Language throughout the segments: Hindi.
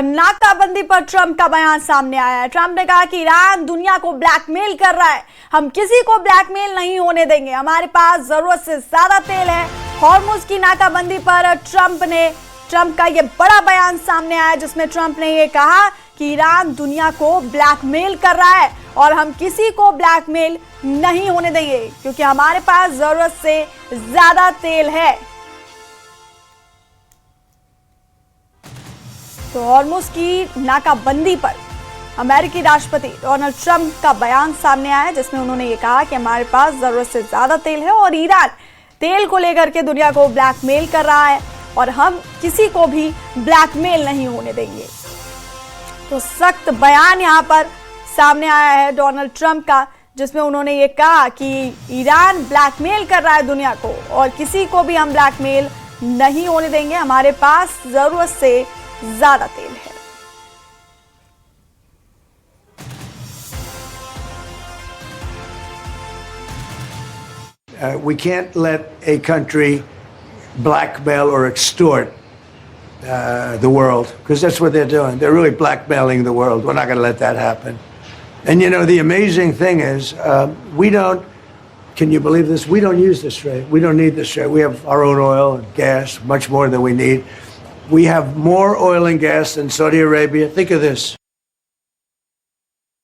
नाका बंदी पर ट्रंप का बयान सामने आया है। ट्रंप ने कहा कि ईरान दुनिया को ब्लैकमेल कर रहा है, हम किसी को ब्लैकमेल नहीं होने देंगे, हमारे पास जरूरत से ज्यादा तेल है। हॉर्मुज की नाकाबंदी पर ट्रंप का ये बड़ा बयान सामने आया, जिसमें ट्रंप ने ये कहा कि ईरान दुनिया को ब्लैकमेल कर रहा है और हम किसी को ब्लैकमेल नहीं होने देंगे क्योंकि हमारे पास जरूरत से ज्यादा तेल है। तो हॉर्मुज की नाकाबंदी पर अमेरिकी राष्ट्रपति डोनाल्ड ट्रंप का बयान सामने आया, जिसमें उन्होंने ये कहा कि हमारे पास जरूरत से ज्यादा तेल है और ईरान तेल को लेकर के दुनिया को ब्लैकमेल कर रहा है और हम किसी को भी ब्लैकमेल नहीं होने देंगे। तो सख्त बयान यहाँ पर सामने आया है डोनाल्ड ट्रंप का, जिसमें उन्होंने ये कहा कि ईरान ब्लैकमेल कर रहा है दुनिया को और किसी को भी हम ब्लैकमेल नहीं होने देंगे, हमारे पास जरूरत से ज्यादा तेल है। We can't let a country blackmail or extort the world, because that's what they're doing. They're really blackmailing the world. We're not going to let that happen. And you know, the amazing thing is, we don't, can you believe this? We don't use this trade. We don't need this trade. We have our own oil and gas, much more than we need. We have more oil and gas than Saudi Arabia. Think of this.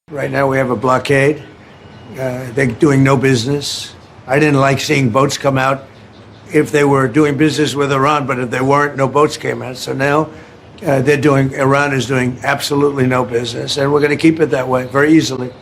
Right now we have a blockade. They're doing no business. I didn't like seeing boats come out if they were doing business with Iran, but if they weren't, no boats came out. So now Iran is doing absolutely no business, and we're going to keep it that way very easily.